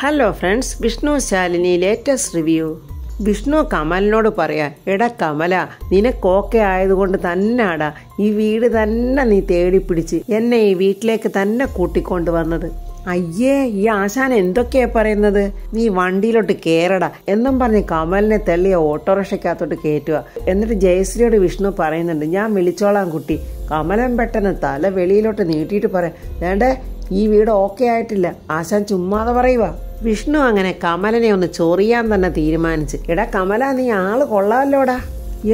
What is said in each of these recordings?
Hello friends, Vishnu Shalini latest review. Vishnu കമലിനോട് പറയാ, എടാ കമല, നിനക്കൊക്കെ ആയതുകൊണ്ട് തന്നെയാടാ ഈ വീട് തന്നെ നീ തേടിപ്പിടിച്ച് എന്നെ ഈ വീട്ടിലേക്ക് തന്നെ കൂട്ടിക്കൊണ്ട് വന്നത്. അയ്യേ, ഈ ആശാൻ എന്തൊക്കെയാ പറയുന്നത്? നീ വണ്ടിയിലോട്ട് കേറടാ എന്നും പറഞ്ഞ് കമലിനെ തള്ളിയ ഓട്ടോറിക്ഷക്കകത്തോട്ട് കയറ്റുക. എന്നിട്ട് ജയശ്രീയോട് വിഷ്ണു പറയുന്നുണ്ട്, ഞാൻ വിളിച്ചോളാം കുട്ടി. കമലൻ പെട്ടെന്ന് തല വെളിയിലോട്ട് നീട്ടിയിട്ട് പറയാം, വേണ്ടേ, ഈ വീട് ഓക്കെ ആയിട്ടില്ല, ആശാൻ ചുമ്മാതെ പറയുക. വിഷ്ണു അങ്ങനെ കമലനെ ഒന്ന് ചൊറിയാൻ തന്നെ തീരുമാനിച്ച്. എടാ കമല, നീ ആള് കൊള്ളാമല്ലോടാ.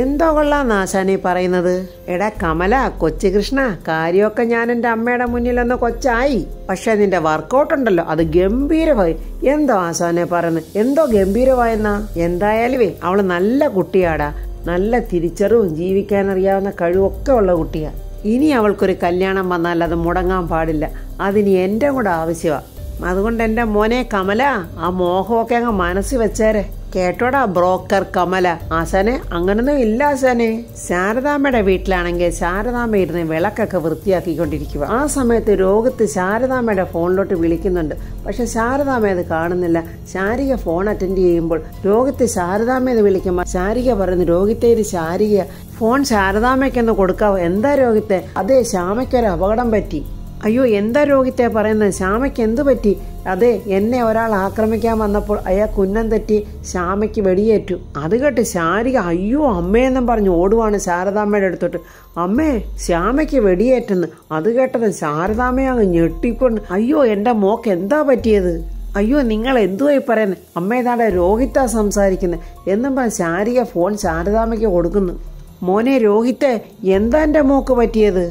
എന്തോ കൊള്ളാന്ന് ആശാനെ പറയുന്നത്? എടാ കമല, കൊച്ചു കൃഷ്ണ, കാര്യമൊക്കെ ഞാൻ എൻ്റെ അമ്മയുടെ മുന്നിലൊന്ന് കൊച്ചായി, പക്ഷെ നിന്റെ വർക്കൗട്ട് ഉണ്ടല്ലോ അത് ഗംഭീരമായി. എന്തോ ആശാനെ പറയുന്നത്? എന്തോ ഗംഭീരമായെന്നാ? എന്തായാലുവേ അവള് നല്ല കുട്ടിയാടാ, നല്ല തിരിച്ചറിവും ജീവിക്കാനറിയാവുന്ന കഴിവൊക്കെ ഉള്ള കുട്ടിയാ. ഇനി അവൾക്കൊരു കല്യാണം വന്നാൽ അത് മുടങ്ങാൻ പാടില്ല. അതിന് എൻ്റെ കൂടെ ആവശ്യമാണ്. അതുകൊണ്ട് എൻ്റെ മോനെ കമല, ആ മോഹമൊക്കെ അങ്ങ് മനസ്സിൽ വെച്ചേരെ. കേട്ടോടാ ബ്രോക്കർ കമല. ആശാനെ, അങ്ങനൊന്നും ഇല്ല ആശാനെ. ശാരദാമ്മയുടെ വീട്ടിലാണെങ്കിൽ ശാരദാമ്മ ഇരുന്ന് വിളക്കൊക്കെ വൃത്തിയാക്കിക്കൊണ്ടിരിക്കുക. ആ സമയത്ത് രോഹിത്ത് ശാരദാമ്മയുടെ ഫോണിലോട്ട് വിളിക്കുന്നുണ്ട്. പക്ഷെ ശാരദാമ്മ അത് കാണുന്നില്ല. ശാരിക ഫോൺ അറ്റൻഡ് ചെയ്യുമ്പോൾ രോഹിത്ത് ശാരദാമ്മയെന്ന് വിളിക്കുമ്പോൾ ശാരിക പറയുന്നു, രോഹിത്തെ, ഇത് ശാരിക, ഫോൺ ശാരദാമ്മയ്ക്കൊന്ന് കൊടുക്കാവോ? എന്താ രോഹിത്തെ? അതെ, ശ്യാമയ്ക്കൊരു അപകടം പറ്റി. അയ്യോ, എന്താ രോഹിത്തെ പറയുന്നത്? ശ്യാമയ്ക്ക് എന്തു പറ്റി? അതെ, എന്നെ ഒരാൾ ആക്രമിക്കാൻ വന്നപ്പോൾ അയാൾക്ക് ഉന്നം തെറ്റി ശ്യാമയ്ക്ക് വെടിയേറ്റു. അത് കേട്ട് ശാരിക അയ്യോ അമ്മയെന്നും പറഞ്ഞ് ഓടുവാണ് ശാരദാമ്മയുടെ അടുത്തോട്ട്. അമ്മേ, ശ്യാമയ്ക്ക് വെടിയേറ്റെന്ന്. അത് കേട്ടത് ശാരദാമ്മയെ അങ്ങ് ഞെട്ടിക്കൊണ്ട്, അയ്യോ എൻ്റെ മോക്ക് എന്താ പറ്റിയത്? അയ്യോ, നിങ്ങൾ എന്തുവായി പറയുന്നത്? അമ്മേതാടെ രോഹിത്താ സംസാരിക്കുന്നത് എന്നും പറഞ്ഞ് ശാരിക ഫോൺ ശാരദാമ്മയ്ക്ക് കൊടുക്കുന്നു. മോനെ രോഹിത്തെ, എന്താ എൻ്റെ മോക്ക് പറ്റിയത്?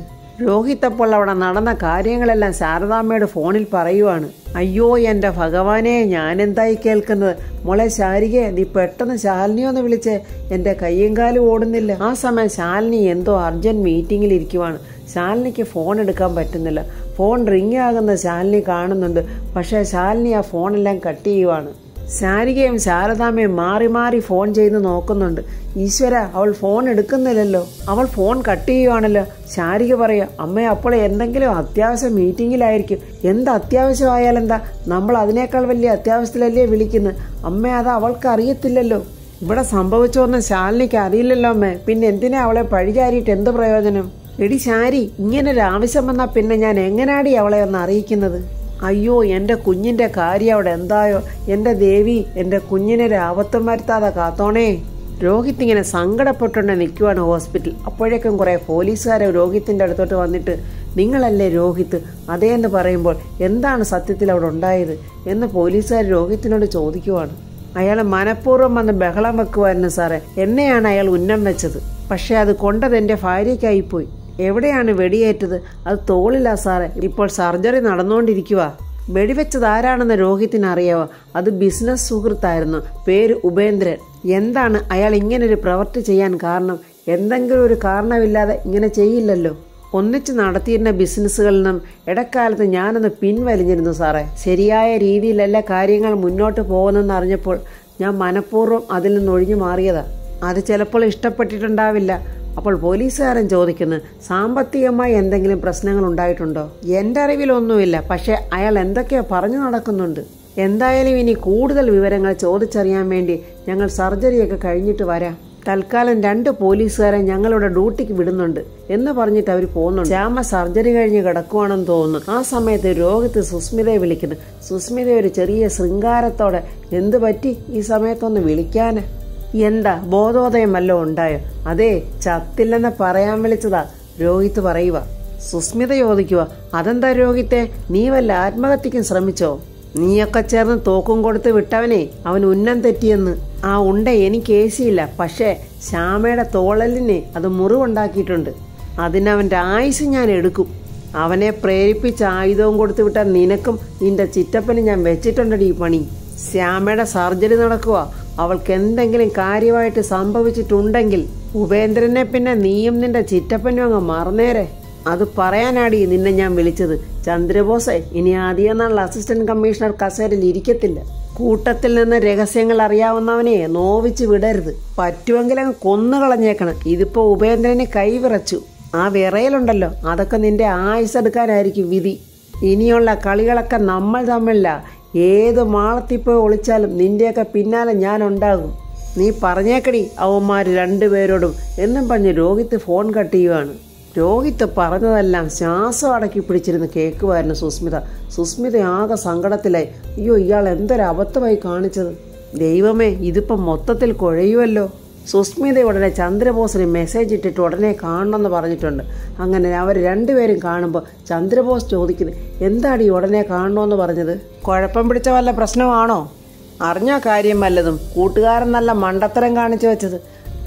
രോഹിത്ത് അപ്പോൾ അവിടെ നടന്ന കാര്യങ്ങളെല്ലാം ശാരദാമ്മയുടെ ഫോണിൽ പറയുവാണ്. അയ്യോ എൻ്റെ ഭഗവാനെ, ഞാനെന്തായി കേൾക്കുന്നത്? മോളെ ശാരികയെ, നീ പെട്ടെന്ന് ശാലിനി ഒന്ന് വിളിച്ചേ, എൻ്റെ കയ്യും കാലും ഓടുന്നില്ല. ആ സമയം ശാലിനി എന്തോ അർജന്റ് മീറ്റിംഗിൽ ഇരിക്കുവാണ്. ശാലിനിക്ക് ഫോൺ എടുക്കാൻ പറ്റുന്നില്ല. ഫോൺ റിങ് ആകുന്ന ശാലിനി കാണുന്നുണ്ട്. പക്ഷേ ശാലിനി ആ ഫോണെല്ലാം കട്ട് ചെയ്യുവാണ്. ശാരികയും ശാരദാമ്മയും മാറി മാറി ഫോൺ ചെയ്ത് നോക്കുന്നുണ്ട്. ഈശ്വര, അവൾ ഫോൺ എടുക്കുന്നില്ലല്ലോ, അവൾ ഫോൺ കട്ട് ചെയ്യുവാണല്ലോ. ശാരിക പറയാ, അമ്മ അപ്പോൾ എന്തെങ്കിലും അത്യാവശ്യ മീറ്റിംഗിലായിരിക്കും. എന്ത് അത്യാവശ്യമായാലെന്താ, നമ്മൾ അതിനേക്കാൾ വലിയ അത്യാവശ്യത്തിലല്ലേ വിളിക്കുന്നത്. അമ്മ അത് അവൾക്ക് അറിയത്തില്ലല്ലോ. ഇവിടെ സംഭവിച്ചോന്ന് ശാലിനിക്ക് അറിയില്ലല്ലോ അമ്മേ, പിന്നെ എന്തിനാ അവളെ പഴിചാരിയിട്ട് എന്ത് പ്രയോജനം? എടി ശാരി, ഇങ്ങനൊരു ആവശ്യം വന്നാൽ പിന്നെ ഞാൻ എങ്ങനാടി അവളെ ഒന്ന് അറിയിക്കുന്നത്? അയ്യോ, എൻ്റെ കുഞ്ഞിൻ്റെ കാര്യം അവിടെ എന്തായോ? എൻ്റെ ദേവി, എൻ്റെ കുഞ്ഞിനൊരു ആപത്തും വരുത്താതെ കാത്തോണേ. രോഹിത്ത് ഇങ്ങനെ സങ്കടപ്പെട്ടുകൊണ്ട് നിൽക്കുവാണ് ഹോസ്പിറ്റൽ. അപ്പോഴേക്കും കുറേ പോലീസുകാരെ രോഹിത്തിൻ്റെ അടുത്തോട്ട് വന്നിട്ട്, നിങ്ങളല്ലേ രോഹിത്ത്? അതേ എന്ന് പറയുമ്പോൾ എന്താണ് സത്യത്തിൽ അവിടെ ഉണ്ടായത് എന്ന് പോലീസുകാർ രോഹിത്തിനോട് ചോദിക്കുവാണ്. അയാൾ മനഃപൂർവ്വം വന്ന് ബഹളം വെക്കുമായിരുന്നു സാറേ. എന്നെയാണ് അയാൾ ഉന്നം വെച്ചത്. പക്ഷെ അത് കൊണ്ടത് എൻ്റെ ഭാര്യയ്ക്കായിപ്പോയി. എവിടെയാണ് വെടിയേറ്റത്? അത് തോളില്ല സാറേ. ഇപ്പോൾ സർജറി നടന്നുകൊണ്ടിരിക്കുക. വെടിവെച്ചത് ആരാണെന്ന് രോഹിത്തിന് അറിയാവോ? അത് ബിസിനസ് സുഹൃത്തായിരുന്നു, പേര് ഉപേന്ദ്രൻ. എന്താണ് അയാൾ ഇങ്ങനൊരു പ്രവൃത്തി ചെയ്യാൻ കാരണം? എന്തെങ്കിലും ഒരു കാരണമില്ലാതെ ഇങ്ങനെ ചെയ്യില്ലല്ലോ. ഒന്നിച്ച് നടത്തിയിരുന്ന ബിസിനസ്സുകളിൽ നിന്നും ഇടക്കാലത്ത് ഞാനൊന്ന് പിൻവലിഞ്ഞിരുന്നു സാറേ. ശരിയായ രീതിയിലല്ല കാര്യങ്ങൾ മുന്നോട്ട് പോകുന്നെന്ന് അറിഞ്ഞപ്പോൾ ഞാൻ മനഃപൂർവ്വം അതിൽ നിന്ന് ഒഴിഞ്ഞു മാറിയതാ. അത് ചിലപ്പോൾ ഇഷ്ടപ്പെട്ടിട്ടുണ്ടാവില്ല. അപ്പോൾ പോലീസുകാരൻ ചോദിക്കുന്നു, സാമ്പത്തികമായി എന്തെങ്കിലും പ്രശ്നങ്ങൾ ഉണ്ടായിട്ടുണ്ടോ? എൻ്റെ അറിവിലൊന്നുമില്ല, പക്ഷെ അയാൾ എന്തൊക്കെയോ പറഞ്ഞു നടക്കുന്നുണ്ട്. എന്തായാലും ഇനി കൂടുതൽ വിവരങ്ങൾ ചോദിച്ചറിയാൻ വേണ്ടി ഞങ്ങൾ സർജറിയൊക്കെ കഴിഞ്ഞിട്ട് വരാം. തൽക്കാലം 2 പോലീസുകാരെ ഞങ്ങളുടെ ഡ്യൂട്ടിക്ക് വിടുന്നുണ്ട് എന്ന് പറഞ്ഞിട്ട് അവർ പോകുന്നുണ്ട്. ശ്യാമ സർജറി കഴിഞ്ഞ് കിടക്കുവാണെന്ന് തോന്നുന്നു. ആ സമയത്ത് രോഹിത്ത് സുസ്മിതയെ വിളിക്കുന്നു. സുസ്മിത ഒരു ചെറിയ ശൃംഗാരത്തോടെ, എന്ത് പറ്റി ഈ സമയത്തൊന്ന് വിളിക്കാന്? എന്താ, ബോധോദയം വല്ലോ ഉണ്ടായോ? അതെ, ചത്തില്ലെന്ന് പറയാൻ വിളിച്ചതാ, രോഹിത്ത് പറയുക. സുസ്മിത ചോദിക്കുക, അതെന്താ രോഹിത്തെ, നീ വല്ല ആത്മഹത്യക്കും ശ്രമിച്ചോ? നീയൊക്കെ ചേർന്ന് തോക്കും കൊടുത്ത് വിട്ടവനെ അവൻ ഉന്നം തെറ്റിയെന്ന്. ആ ഉണ്ട എനിക്ക് ഏശിയില്ല, പക്ഷേ ശ്യാമയുടെ തോളലിനെ അത് മുറിവുണ്ടാക്കിയിട്ടുണ്ട്. അതിനവൻ്റെ ആയുസ് ഞാൻ എടുക്കും. അവനെ പ്രേരിപ്പിച്ച് ആയുധവും കൊടുത്തു വിട്ടാൽ നിനക്കും നിന്റെ ചിറ്റപ്പനും ഞാൻ വെച്ചിട്ടുണ്ടടി ഈ പണി. ശ്യാമയുടെ സർജറി നടക്കുക. അവൾക്ക് എന്തെങ്കിലും കാര്യമായിട്ട് സംഭവിച്ചിട്ടുണ്ടെങ്കിൽ ഉപേന്ദ്രനെ പിന്നെ നീയും നിന്റെ ചിറ്റപ്പനും അങ്ങ് മറന്നേരെ. അത് പറയാനാടി നിന്നെ ഞാൻ വിളിച്ചത്. ചന്ദ്രബോസെ ഇനി ആദ്യം നാൾ അസിസ്റ്റന്റ് കമ്മീഷണർ കസേരയിൽ ഇരിക്കത്തില്ല. കൂട്ടത്തിൽ നിന്ന് രഹസ്യങ്ങൾ അറിയാവുന്നവനെ നോവിച്ച് വിടരുത്. പറ്റുമെങ്കിൽ അങ്ങ് കൊന്നുകളഞ്ഞേക്കണം. ഇതിപ്പോ ഉപേന്ദ്രന് കൈവിറച്ചു. ആ വിറയലുണ്ടല്ലോ, അതൊക്കെ നിന്റെ ആയുസ് എടുക്കാനായിരിക്കും വിധി. ഇനിയുള്ള കളികളൊക്കെ നമ്മൾ തമ്മില്ല. ഏത് മാളത്തിൽ പോയി ഒളിച്ചാലും നിന്റെയൊക്കെ പിന്നാലെ ഞാൻ ഉണ്ടാകും. നീ പറഞ്ഞേക്കടി അവന്മാർ രണ്ടുപേരോടും എന്നും പറഞ്ഞ് രോഹിത്ത് ഫോൺ കട്ട് ചെയ്യുവാണ്. രോഹിത്ത് പറഞ്ഞതെല്ലാം ശ്വാസം അടക്കി പിടിച്ചിരുന്ന് കേൾക്കുമായിരുന്നു സുസ്മിത. സുസ്മിത ആകെ സങ്കടത്തിലായി. അയ്യോ, ഇയാൾ എന്തൊരു അബദ്ധമായി കാണിച്ചത്. ദൈവമേ, ഇതിപ്പം മൊത്തത്തിൽ കുഴയുമല്ലോ. സുസ്മിത ഉടനെ ചന്ദ്രബോസിന് മെസ്സേജ് ഇട്ടിട്ട് ഉടനെ കാണണമെന്ന് പറഞ്ഞിട്ടുണ്ട്. അങ്ങനെ അവർ രണ്ടുപേരും കാണുമ്പോൾ ചന്ദ്രബോസ് ചോദിക്കുന്നത്, എന്താടി ഉടനെ കാണണമെന്ന് പറഞ്ഞത്? കുഴപ്പം പിടിച്ച വല്ല പ്രശ്നമാണോ? അറിഞ്ഞ കാര്യം വല്ലതും? കൂട്ടുകാരൻ നല്ല മണ്ടത്തരം കാണിച്ചു വെച്ചത്.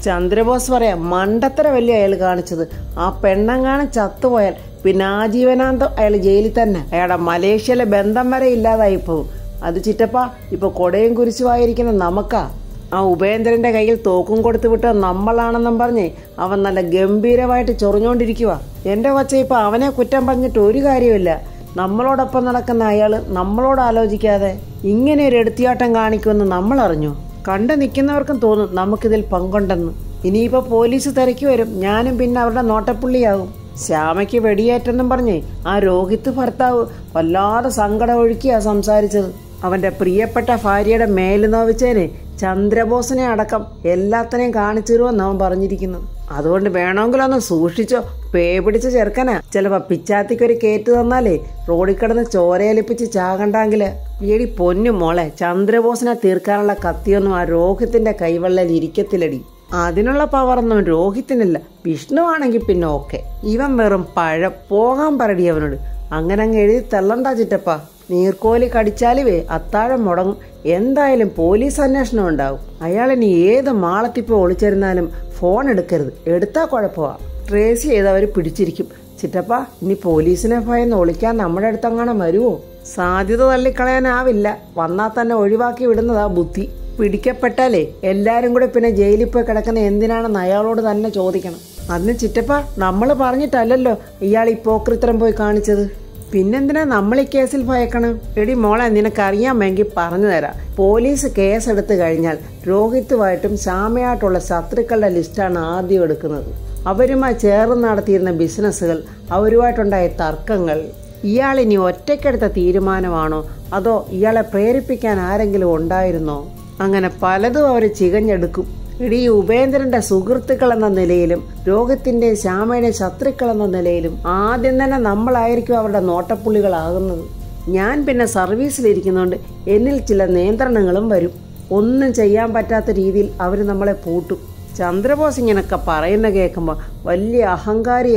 ചന്ദ്രബോസ് പറയാം, മണ്ടത്തരമല്ലേ അയാൾ കാണിച്ചത്. ആ പെണ്ണങ്ങാനും ചത്തുപോയാൽ പിന്നെ ആജീവനാന്തം അയാൾ ജയിലിൽ തന്നെ. അയാളുടെ മലേഷ്യയിലെ ബന്ധം വരെ ഇല്ലാതായി പോകും. അത് ചിറ്റപ്പ ഇപ്പൊ കൊടയും കുരിശുമായിരിക്കുന്ന നമുക്കാ. ആ ഉപേന്ദ്രന്റെ കയ്യിൽ തോക്കും കൊടുത്തു വിട്ട നമ്മളാണെന്നും പറഞ്ഞേ അവൻ നല്ല ഗംഭീരമായിട്ട് ചൊറിഞ്ഞോണ്ടിരിക്കുക. എന്റെ കൊച്ച ഇപ്പൊ അവനെ കുറ്റം പറഞ്ഞിട്ട് ഒരു കാര്യമില്ല. നമ്മളോടൊപ്പം നടക്കുന്ന അയാള് നമ്മളോട് ആലോചിക്കാതെ ഇങ്ങനെ ഒരു എടുത്തിയാട്ടം കാണിക്കുമെന്ന് നമ്മൾ അറിഞ്ഞു. കണ്ടു നിൽക്കുന്നവർക്കും തോന്നും നമുക്കിതിൽ പങ്കുണ്ടെന്ന്. ഇനിയിപ്പോ പോലീസ് തിരക്കി വരും. ഞാനും പിന്നെ അവരുടെ നോട്ടപ്പുള്ളിയാകും. ശ്യാമയ്ക്ക് വെടിയേറ്റെന്നും പറഞ്ഞേ ആ രോഹിത്ത് ഭർത്താവ് വല്ലാതെ സങ്കടം ഒഴുക്കിയാ സംസാരിച്ചത്. അവന്റെ പ്രിയപ്പെട്ട ഭാര്യയുടെ മേല് നോവിച്ചേനെ ചന്ദ്രബോസിനെ അടക്കം എല്ലാത്തിനെയും കാണിച്ചിരുമെന്ന് അവൻ പറഞ്ഞിരിക്കുന്നത്. അതുകൊണ്ട് വേണമെങ്കിലൊന്ന് സൂക്ഷിച്ചോ. പേ പിടിച്ച ചെറുക്കനാ. ചിലപ്പോ പിച്ചാത്തിക്കൊരു കേറ്റ് തന്നാലേ റോഡിൽ കിടന്ന് ചോരയലിപ്പിച്ച് ചാകണ്ടെങ്കില്. എടി പൊന്നു മോളെ, ചന്ദ്രബോസിനെ തീർക്കാനുള്ള കത്തിയൊന്നും ആ രോഹിത്തിന്റെ കൈവെള്ളയിൽ ഇരിക്കത്തില്ലടി. അതിനുള്ള പവറൊന്നും രോഹിത്തിനില്ല. വിഷ്ണു ആണെങ്കിൽ പിന്നെ ഓക്കെ. ഇവൻ വെറും പഴം. പോകാൻ പറടി അവനോട്. അങ്ങനെ അങ്ങ് എഴുതി തള്ളണ്ടാ ചിറ്റപ്പ. നീർക്കോലി കടിച്ചാലുവേ അത്താഴം മുടങ്ങും. എന്തായാലും പോലീസ് അന്വേഷണം ഉണ്ടാവും. അയാളിനി ഏത് മാളത്തിപ്പോ ഒളിച്ചിരുന്നാലും ഫോൺ എടുക്കരുത്. എടുത്താ കുഴപ്പമാ. ട്രേസ് ചെയ്ത് അവർ പിടിച്ചിരിക്കും. ചിറ്റപ്പ, ഇനി പോലീസിനെ ഭയന്ന് ഒളിക്കാൻ നമ്മുടെ അടുത്തങ്ങനെ വരുവോ? സാധ്യത തള്ളിക്കളയാനാവില്ല. വന്നാൽ തന്നെ ഒഴിവാക്കി വിടുന്നതാ ബുദ്ധി. പിടിക്കപ്പെട്ടാലേ എല്ലാരും കൂടെ പിന്നെ ജയിലിൽ പോയി കിടക്കുന്ന എന്തിനാണെന്ന് അയാളോട് തന്നെ ചോദിക്കണം. അന്ന് ചിറ്റപ്പ നമ്മൾ പറഞ്ഞിട്ടല്ലല്ലോ ഇയാൾ ഈ പോക്രിത്തരം പോയി കാണിച്ചത്. പിന്നെന്തിനാ നമ്മൾ ഈ കേസിൽ ഭയക്കണം? എടി മോളെ, നിനക്കറിയാമെങ്കിൽ പറഞ്ഞു തരാം. പോലീസ് കേസെടുത്തു കഴിഞ്ഞാൽ രോഹിത്തുമായിട്ടും ശ്യാമയായിട്ടുള്ള ശത്രുക്കളുടെ ലിസ്റ്റാണ് ആദ്യം എടുക്കുന്നത്. അവരുമായി ചേർന്ന് നടത്തിയിരുന്ന ബിസിനസ്സുകൾ, അവരുമായിട്ടുണ്ടായ തർക്കങ്ങൾ. ഇയാളിനി ഒറ്റയ്ക്കെടുത്ത തീരുമാനമാണോ അതോ ഇയാളെ പ്രേരിപ്പിക്കാൻ ആരെങ്കിലും ഉണ്ടായിരുന്നോ? അങ്ങനെ പലതും അവർ ചികഞ്ഞെടുക്കും. ഇടീ ഉപേന്ദ്രന്റെ സുഹൃത്തുക്കൾ എന്ന നിലയിലും രോഹിത്തിന്റെ ശ്യാമയുടെ ശത്രുക്കൾ എന്ന നിലയിലും ആദ്യം തന്നെ നമ്മളായിരിക്കും അവരുടെ നോട്ടപ്പുള്ളികളാകുന്നത്. ഞാൻ പിന്നെ സർവീസിലിരിക്കുന്നതുകൊണ്ട് എന്നിൽ ചില നിയന്ത്രണങ്ങളും വരും. ഒന്നും ചെയ്യാൻ പറ്റാത്ത രീതിയിൽ അവർ നമ്മളെ പൂട്ടും. ചന്ദ്രബോസ് ഇങ്ങനൊക്കെ പറയുന്ന കേൾക്കുമ്പോൾ വലിയ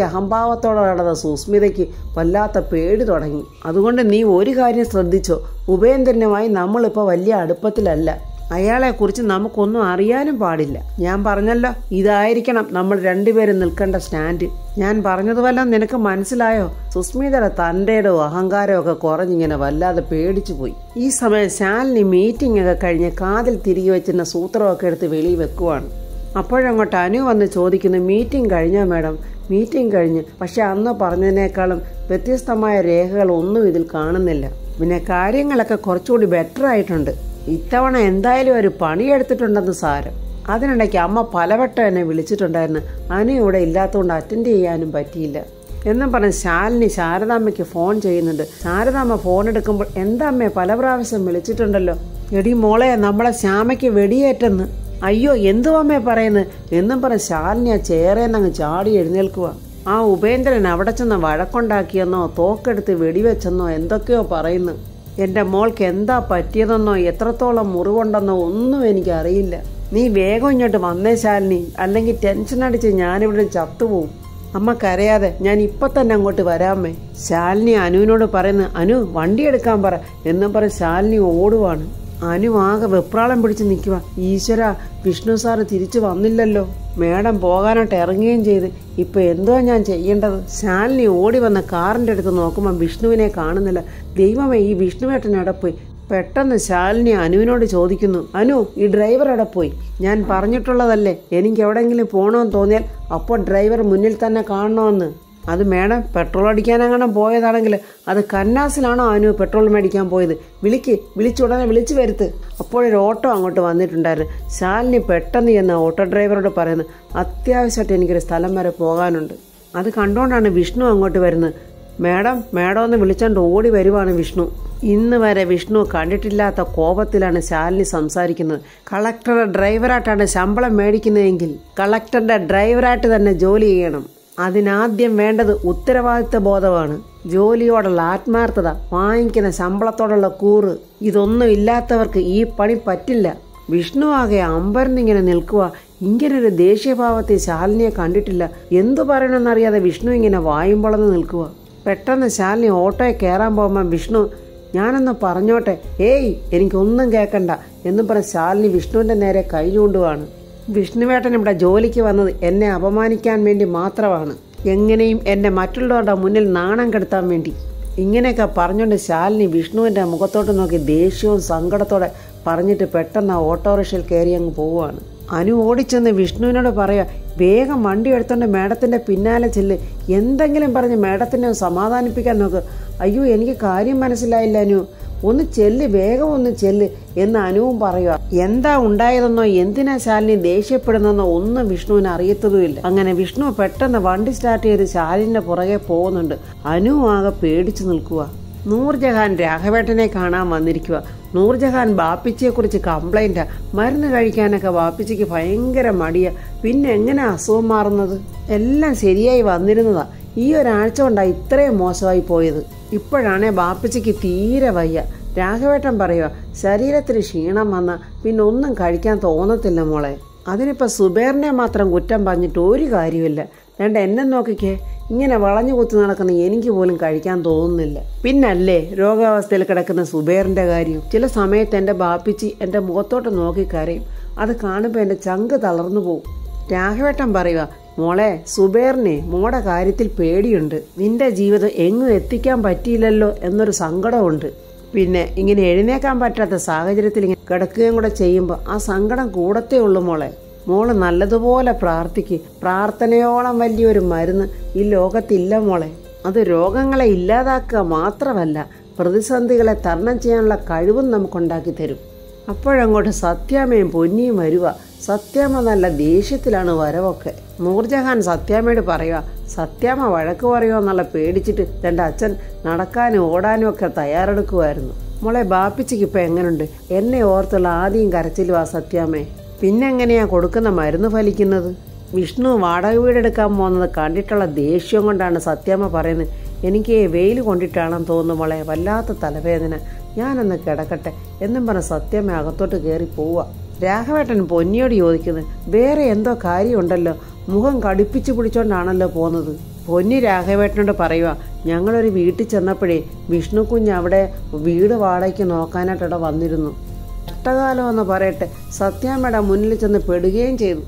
അഹംഭാവത്തോടെ നടന്ന സുസ്മിതയ്ക്ക് വല്ലാത്ത പേടി തുടങ്ങി. അതുകൊണ്ട് നീ ഒരു കാര്യം ശ്രദ്ധിച്ചോ, ഉപേന്ദ്രനുമായി നമ്മളിപ്പോൾ വലിയ അടുപ്പത്തിലല്ല. അയാളെക്കുറിച്ച് നമുക്കൊന്നും അറിയാനും പാടില്ല. ഞാൻ പറഞ്ഞല്ലോ, ഇതായിരിക്കണം നമ്മൾ രണ്ടുപേരും നിൽക്കേണ്ട സ്റ്റാൻഡ്. ഞാൻ പറഞ്ഞതുവല്ല നിനക്ക് മനസ്സിലായോ? സുസ്മിതയുടെ തൻ്റെയോ അഹങ്കാരമോ ഒക്കെ കുറഞ്ഞിങ്ങനെ വല്ലാതെ പേടിച്ചു പോയി. ഈ സമയം ശാലിനി മീറ്റിംഗ് ഒക്കെ കഴിഞ്ഞ് കാതിൽ തിരികെ വെച്ചിരുന്ന സൂത്രമൊക്കെ എടുത്ത് വെളിയിൽ വെക്കുവാണ്. അപ്പോഴങ്ങോട്ട് അനു വന്ന് ചോദിക്കുന്നു, മീറ്റിംഗ് കഴിഞ്ഞോ മാഡം? മീറ്റിംഗ് കഴിഞ്ഞ്. പക്ഷെ അന്ന് പറഞ്ഞതിനേക്കാളും വ്യത്യസ്തമായ രേഖകൾ ഒന്നും ഇതിൽ കാണുന്നില്ല. പിന്നെ കാര്യങ്ങളൊക്കെ കുറച്ചുകൂടി ബെറ്റർ ആയിട്ടുണ്ട്. ഇത്തവണ എന്തായാലും ഒരു പണിയെടുത്തിട്ടുണ്ടെന്ന് സാരം. അതിനിടയ്ക്ക് അമ്മ പലവട്ടം എന്നെ വിളിച്ചിട്ടുണ്ടായിരുന്നു. അനു ഇവിടെ ഇല്ലാത്തതുകൊണ്ട് അറ്റൻഡ് ചെയ്യാനും പറ്റിയില്ല എന്നും പറഞ്ഞ് ശാലിനി ശാരദാമ്മയ്ക്ക് ഫോൺ ചെയ്യുന്നുണ്ട്. ശാരദാമ്മ ഫോൺ എടുക്കുമ്പോൾ, എന്താ അമ്മേ പല പ്രാവശ്യം വിളിച്ചിട്ടുണ്ടല്ലോ. എടി മോളെ, നമ്മളെ ശ്യാമയ്ക്ക് വെടിയേറ്റെന്ന്. അയ്യോ, എന്തുവാമ്മേ പറയുന്നത് എന്നും പറഞ്ഞ് ശാലിനി ആ ചേറേന്നങ്ങ് ചാടി എഴുന്നേൽക്കുക. ആ ഉപേന്ദ്രൻ അവിടെ ചെന്ന് വഴക്കുണ്ടാക്കിയെന്നോ തോക്കെടുത്ത് വെടിവെച്ചെന്നോ എന്തൊക്കെയോ പറയുന്നു. എൻ്റെ മോൾക്ക് എന്താ പറ്റിയതെന്നോ എത്രത്തോളം മുറിവുണ്ടെന്നോ ഒന്നും എനിക്കറിയില്ല. നീ വേഗം ഇങ്ങോട്ട് വന്നേ ശാലിനി, അല്ലെങ്കിൽ ടെൻഷൻ അടിച്ച് ഞാനിവിടെ ചത്തുപോകും. അമ്മ കരയാതെ, ഞാൻ ഇപ്പം തന്നെ അങ്ങോട്ട് വരാമേ. ശാലിനി അനുവിനോട് പറയുന്നു, അനു വണ്ടി എടുക്കാൻ പറ എന്നും പറഞ്ഞ് ശാലിനി ഓടുവാണ്. അനു ആകെ വെപ്രാളം പിടിച്ച് നിൽക്കുക. ഈശ്വര, വിഷ്ണു സാറ് തിരിച്ചു വന്നില്ലല്ലോ. മേഡം പോകാനായിട്ട് ഇറങ്ങുകയും ചെയ്ത്. ഇപ്പൊ എന്തുവാ ഞാൻ ചെയ്യേണ്ടത്? ശാലിനി ഓടി വന്ന കാറിന്റെ അടുത്ത് നോക്കുമ്പോൾ വിഷ്ണുവിനെ കാണുന്നില്ല. ദൈവമേ, ഈ വിഷ്ണുവേട്ടൻ എവിടെ പോയി? പെട്ടെന്ന് ശാലിനി അനുവിനോട് ചോദിക്കുന്നു, അനു ഈ ഡ്രൈവർ എവിടെ പോയി? ഞാൻ പറഞ്ഞിട്ടുള്ളതല്ലേ എനിക്ക് എവിടെയെങ്കിലും പോകണമെന്ന് തോന്നിയാൽ അപ്പോൾ ഡ്രൈവർ മുന്നിൽ തന്നെ കാണണമെന്ന്. അത് മേഡം പെട്രോൾ അടിക്കാനങ്ങനെ പോയതാണെങ്കിൽ അത് കന്നാസിലാണോ അനു പെട്രോൾ മേടിക്കാൻ പോയത്? വിളിച്ചുടനെ വിളിച്ചു വരുത്ത്. അപ്പോഴൊരു ഓട്ടോ അങ്ങോട്ട് വന്നിട്ടുണ്ടായിരുന്നു. ശാലിനി പെട്ടെന്ന് ചെന്ന് ഓട്ടോ ഡ്രൈവറോട് പറയുന്നു, അത്യാവശ്യമായിട്ട് എനിക്കൊരു സ്ഥലം വരെ പോകാനുണ്ട്. അത് കണ്ടുകൊണ്ടാണ് വിഷ്ണു അങ്ങോട്ട് വരുന്നത്. മേഡം എന്ന് വിളിച്ചോണ്ട് ഓടി വരുവാണ് വിഷ്ണു. ഇന്ന് വരെ വിഷ്ണു കണ്ടിട്ടില്ലാത്ത കോപത്തിലാണ് ശാലിനി സംസാരിക്കുന്നത്. കളക്ടറുടെ ഡ്രൈവറായിട്ടാണ് ശമ്പളം മേടിക്കുന്നതെങ്കിൽ കളക്ടറുടെ ഡ്രൈവറായിട്ട് തന്നെ ജോലി ചെയ്യണം. അതിനാദ്യം വേണ്ടത് ഉത്തരവാദിത്വ ബോധമാണ്, ജോലിയോടുള്ള ആത്മാർത്ഥത, വാങ്ങിക്കുന്ന ശമ്പളത്തോടുള്ള കൂറ്. ഇതൊന്നും ഇല്ലാത്തവർക്ക് ഈ പണി പറ്റില്ല. വിഷ്ണു ആകെ അമ്പരന്നിങ്ങനെ നിൽക്കുക. ഇങ്ങനൊരു ദേഷ്യഭാവത്തെ ശാലിനിയെ കണ്ടിട്ടില്ല. എന്തു പറയണമെന്നറിയാതെ വിഷ്ണു ഇങ്ങനെ വായും പൊളന്ന് നിൽക്കുക. പെട്ടെന്ന് ശാലിനി ഓട്ടോയിൽ കയറാൻ പോകുമ്പോൾ വിഷ്ണു, ഞാനൊന്ന് പറഞ്ഞോട്ടെ. ഏയ്, എനിക്കൊന്നും കേൾക്കണ്ട എന്ന് പറഞ്ഞ് ശാലിനി വിഷ്ണുവിൻ്റെ നേരെ കൈ ചൂണ്ടുവാണ്. വിഷ്ണുവേട്ടൻ ഇവിടെ ജോലിക്ക് വന്നത് എന്നെ അപമാനിക്കാൻ വേണ്ടി മാത്രമാണ്, എങ്ങനെയും എന്നെ മറ്റുള്ളവരുടെ മുന്നിൽ നാണം കെടുത്താൻ വേണ്ടി. ഇങ്ങനെയൊക്കെ പറഞ്ഞുകൊണ്ട് ശാലിനി വിഷ്ണുവിൻ്റെ മുഖത്തോട്ട് നോക്കി ദേഷ്യവും സങ്കടത്തോടെ പറഞ്ഞിട്ട് പെട്ടെന്ന് ആ ഓട്ടോറിക്ഷയിൽ കയറി അങ്ങ് പോവുകയാണ്. അനു ഓടിച്ചെന്ന് വിഷ്ണുവിനോട് പറയാ, വേഗം വണ്ടി എടുത്തോണ്ട് മേഡത്തിന്റെ പിന്നാലെ ചെല്ല്, എന്തെങ്കിലും പറഞ്ഞ് മേഡത്തിനെ സമാധാനിപ്പിക്കാൻ നോക്ക്. അയ്യോ, എനിക്ക് കാര്യം മനസ്സിലായില്ല അനു, ഒന്ന് ചെല്ല്, വേഗം ഒന്ന് ചെല്ല് എന്ന് അനുവും പറയുക. എന്താ ഉണ്ടായതെന്നോ എന്തിനാ ശാലിനി ദേഷ്യപ്പെടുന്നെന്നോ ഒന്നും വിഷ്ണുവിന് അറിയത്തതുമില്ല. അങ്ങനെ വിഷ്ണു പെട്ടെന്ന് വണ്ടി സ്റ്റാർട്ട് ചെയ്ത് ശാലിനിന്റെ പുറകെ പോകുന്നുണ്ട്. അനു ആകെ പേടിച്ചു നിൽക്കുക. നൂർജഹാൻ രാഘവേട്ടനെ കാണാൻ വന്നിരിക്കുക. നൂർജഹാൻ ബാപ്പിച്ചിയെ കുറിച്ച് കംപ്ലൈന്റാ. മരുന്ന് കഴിക്കാനൊക്കെ ബാപ്പിച്ചിക്ക് ഭയങ്കര മടിയാ. പിന്നെ എങ്ങനെ അസുഖം മാറുന്നത്? എല്ലാം ശരിയായി വന്നിരുന്നതാ, ഈ ഒരാഴ്ച കൊണ്ടാ ഇത്രയും മോശമായി പോയത്. ഇപ്പോഴാണേ ബാപ്പിച്ചിക്ക് തീരെ വയ്യ. രാഘവേട്ടൻ പറയുക, ശരീരത്തിന് ക്ഷീണം വന്ന പിന്നെ ഒന്നും കഴിക്കാൻ തോന്നത്തില്ല മോളെ. അതിനിപ്പോ സുബേറിനെ മാത്രം കുറ്റം പറഞ്ഞിട്ട് ഒരു കാര്യമില്ല. രണ്ട് എന്നെ നോക്കിക്കേ, ഇങ്ങനെ വളഞ്ഞു കുത്തി നടക്കുന്ന എനിക്ക് പോലും കഴിക്കാൻ തോന്നുന്നില്ല. പിന്നല്ലേ രോഗാവസ്ഥയിൽ കിടക്കുന്ന സുബേറിന്റെ കാര്യം. ചില സമയത്ത് എന്റെ ബാപ്പിച്ചി എന്റെ മുഖത്തോട്ട് നോക്കി കരയും. അത് കാണുമ്പോൾ എന്റെ ചങ്ക് തളർന്നു പോവും. രാഘവേട്ടൻ പറയുക, മോളെ, സുബേറിനെ മോടെ കാര്യത്തിൽ പേടിയുണ്ട്. നിന്റെ ജീവിതം എങ്ങും എത്തിക്കാൻ പറ്റിയില്ലല്ലോ എന്നൊരു സങ്കടമുണ്ട്. പിന്നെ ഇങ്ങനെ എഴുന്നേക്കാൻ പറ്റാത്ത സാഹചര്യത്തിൽ ഇങ്ങനെ കിടക്കുകയും കൂടെ ചെയ്യുമ്പോൾ ആ സങ്കടം കൂടത്തേ ഉള്ളൂ മോളെ. മോള് നല്ലതുപോലെ പ്രാർത്ഥിക്ക്. പ്രാർത്ഥനയോളം വലിയൊരു മരുന്ന് ഈ ലോകത്തില്ല മോളെ. അത് രോഗങ്ങളെ ഇല്ലാതാക്കുക മാത്രമല്ല, പ്രതിസന്ധികളെ തരണം ചെയ്യാനുള്ള കഴിവും നമുക്കുണ്ടാക്കി തരും. അപ്പോഴങ്ങോട്ട് സത്യാമ്മയും പൊന്നിയും വരുക. സത്യാമ്മ നല്ല ദേഷ്യത്തിലാണ് വരവൊക്കെ. നൂർജഹാൻ സത്യാമ്മയോട് പറയുക, സത്യാമ്മ വഴക്ക് പറയുമോ എന്നുള്ള പേടിച്ചിട്ട് തന്റെ അച്ഛൻ നടക്കാനും ഓടാനും ഒക്കെ തയ്യാറെടുക്കുമായിരുന്നു. മോളെ, ബാപ്പിച്ചിക്ക് ഇപ്പൊ എങ്ങനുണ്ട്? എന്നെ ഓർത്തുള്ള ആദ്യം കരച്ചിലുവാ സത്യാമ്മേ. പിന്നെങ്ങനെയാ കൊടുക്കുന്ന മരുന്ന് ഫലിക്കുന്നത്? വിഷ്ണു വാടക വീടെടുക്കാൻ പോകുന്നത് കണ്ടിട്ടുള്ള ദേഷ്യം കൊണ്ടാണ് സത്യാമ്മ പറയുന്നത്. എനിക്ക് വെയിൽ കൊണ്ടിട്ടാണെന്ന് തോന്നുന്നു മോളെ, വല്ലാത്ത തലവേദന, ഞാനൊന്ന് കിടക്കട്ടെ എന്നും പറഞ്ഞ് സത്യാമ്മ അകത്തോട്ട് കയറി പോവുക. രാഘവേട്ടൻ പൊന്നിയോട് ചോദിക്കുന്നത്, വേറെ എന്തോ കാര്യമുണ്ടല്ലോ, മുഖം കടുപ്പിച്ചു പിടിച്ചോണ്ടാണല്ലോ പോകുന്നത്. പൊന്നി രാഘവേട്ടനോട് പറയുക, ഞങ്ങളൊരു വീട്ടിൽ ചെന്നപ്പോഴേ വിഷ്ണു കുഞ്ഞ് അവിടെ വീട് വാടകയ്ക്ക് നോക്കാനായിട്ടവിടെ വന്നിരുന്നു. കഷ്ടകാലം എന്ന് പറയട്ടെ, സത്യാമ്മയുടെ മുന്നിൽ ചെന്ന് പെടുകയും ചെയ്തു.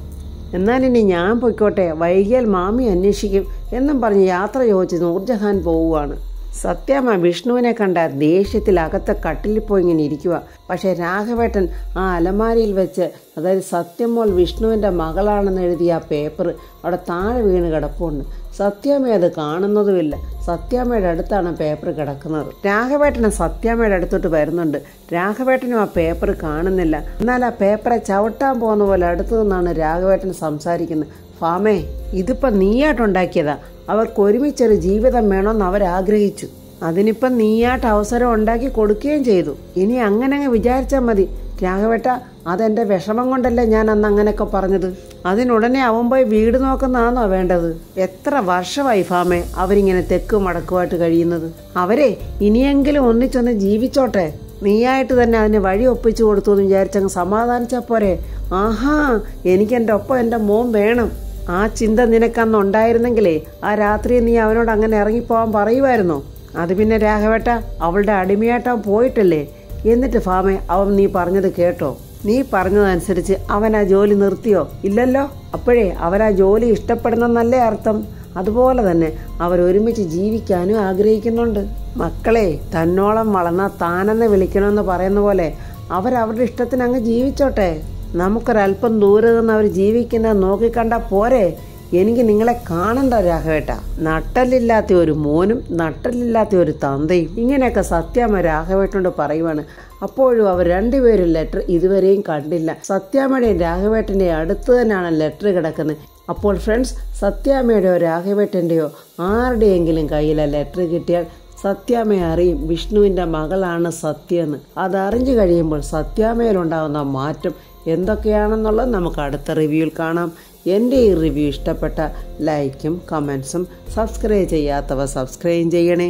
എന്നാൽ ഇനി ഞാൻ പൊയ്ക്കോട്ടെ, വൈകിയാൽ മാമി അന്വേഷിക്കും എന്നും പറഞ്ഞ് യാത്ര ചോദിച്ച് നൂർജഹാൻ പോവുകയാണ്. സത്യാമ്മ വിഷ്ണുവിനെ കണ്ട ദേഷ്യത്തിൽ അകത്തെ കട്ടിലിൽ പോയി ഇങ്ങനെ ഇരിക്കുക. പക്ഷെ രാഘവേട്ടൻ ആ അലമാരിയിൽ വെച്ച്, അതായത് സത്യമോൾ വിഷ്ണുവിൻ്റെ മകളാണെന്ന് എഴുതിയ ആ പേപ്പർ അവിടെ താഴെ വീണ് കിടപ്പുണ്ട്. സത്യാമ്മ അത് കാണുന്നതുമില്ല. സത്യാമ്മയുടെ അടുത്താണ് പേപ്പർ കിടക്കുന്നത്. രാഘവേട്ടന് സത്യാമ്മയുടെ അടുത്തോട്ട് വരുന്നുണ്ട്. രാഘവേട്ടനും ആ പേപ്പർ കാണുന്നില്ല. എന്നാൽ ആ പേപ്പറെ ചവിട്ടാൻ പോകുന്ന പോലെ അടുത്തു നിന്നാണ് രാഘവേട്ടൻ സംസാരിക്കുന്നത്. ഫാമേ, ഇതിപ്പോ നീയായിട്ടുണ്ടാക്കിയതാ. അവർക്ക് ഒരുമിച്ചൊരു ജീവിതം വേണമെന്ന് അവരാഗ്രഹിച്ചു. അതിനിപ്പം നീയായിട്ട് അവസരം ഉണ്ടാക്കി കൊടുക്കുകയും ചെയ്തു. ഇനി അങ്ങനെ വിചാരിച്ചാൽ മതി. രാഘവേട്ട, അതെന്റെ വിഷമം കൊണ്ടല്ലേ ഞാൻ അന്ന് അങ്ങനെയൊക്കെ പറഞ്ഞത്. അതിനുടനെ അവൻ പോയി വീട് നോക്കുന്നതാണോ വേണ്ടത്? എത്ര വർഷമായി ഫാമേ അവരിങ്ങനെ തെക്കും വടക്കുമായിട്ട് കഴിയുന്നത്. അവരെ ഇനിയെങ്കിലും ഒന്നിച്ചൊന്ന് ജീവിച്ചോട്ടെ. നീയായിട്ട് തന്നെ അതിന് വഴി ഒപ്പിച്ചു കൊടുത്തു എന്ന് വിചാരിച്ചങ്ങ് സമാധാനിച്ചാ പോരെ. ആഹാ, എനിക്ക് എൻ്റെ ഒപ്പം എൻ്റെ മോൻ വേണം. ആ ചിന്ത നിനക്കന്ന് ഉണ്ടായിരുന്നെങ്കിലേ ആ രാത്രി നീ അവനോട് അങ്ങനെ ഇറങ്ങിപ്പോവാൻ പറയുമായിരുന്നോ? അത് പിന്നെ രാഘവേട്ട അവളുടെ അടിമയായിട്ട് അവൻ പോയിട്ടല്ലേ. എന്നിട്ട് ഫാമേ, അവൻ നീ പറഞ്ഞത് കേട്ടോ? നീ പറഞ്ഞതനുസരിച്ച് അവൻ ആ ജോലി നിർത്തിയോ? ഇല്ലല്ലോ. അപ്പോഴേ അവൻ ആ ജോലി ഇഷ്ടപ്പെടുന്നെന്നല്ലേ അർത്ഥം. അതുപോലെ തന്നെ അവരൊരുമിച്ച് ജീവിക്കാനും ആഗ്രഹിക്കുന്നുണ്ട്. മക്കളെ, തന്നോളം വളർന്ന താനെന്ന് വിളിക്കണമെന്ന് പറയുന്ന പോലെ അവരവരുടെ ഇഷ്ടത്തിന് അങ്ങ് ജീവിച്ചോട്ടെ. നമുക്കൊരല്പം ദൂരെ നിന്ന് അവർ ജീവിക്കുന്നത് നോക്കിക്കണ്ട പോരെ. എനിക്ക് നിങ്ങളെ കാണണ്ട രാഘവേട്ട. നട്ടലില്ലാത്ത ഒരു മോനും നട്ടലില്ലാത്ത ഒരു തന്തയും. ഇങ്ങനെയൊക്കെ സത്യാമ്മ രാഘവേട്ടനോട് പറയുവാണ്. അപ്പോഴും അവർ രണ്ടുപേരും ലെറ്റർ ഇതുവരെയും കണ്ടില്ല. സത്യാമ്മയുടെയും രാഘവേട്ടന്റെയും അടുത്ത് തന്നെയാണ് ലെറ്റർ കിടക്കുന്നത്. അപ്പോൾ ഫ്രണ്ട്സ്, സത്യാമ്മയുടെയോ രാഘവേട്ടന്റെയോ ആരുടെയെങ്കിലും കയ്യിൽ ലെറ്റർ കിട്ടിയാൽ സത്യാമ്മ അറിയും വിഷ്ണുവിൻ്റെ മകളാണ് സത്യമെന്ന്. അതറിഞ്ഞു കഴിയുമ്പോൾ സത്യാമ്മയിലുണ്ടാകുന്ന മാറ്റം എന്തൊക്കെയാണെന്നുള്ളത് നമുക്ക് അടുത്ത റിവ്യൂവിൽ കാണാം. എൻ്റെ ഈ റിവ്യൂ ഇഷ്ടപ്പെട്ട ലൈക്കും കമൻസും സബ്സ്ക്രൈബ് ചെയ്യാത്തവ സബ്സ്ക്രൈബ് ചെയ്യണേ.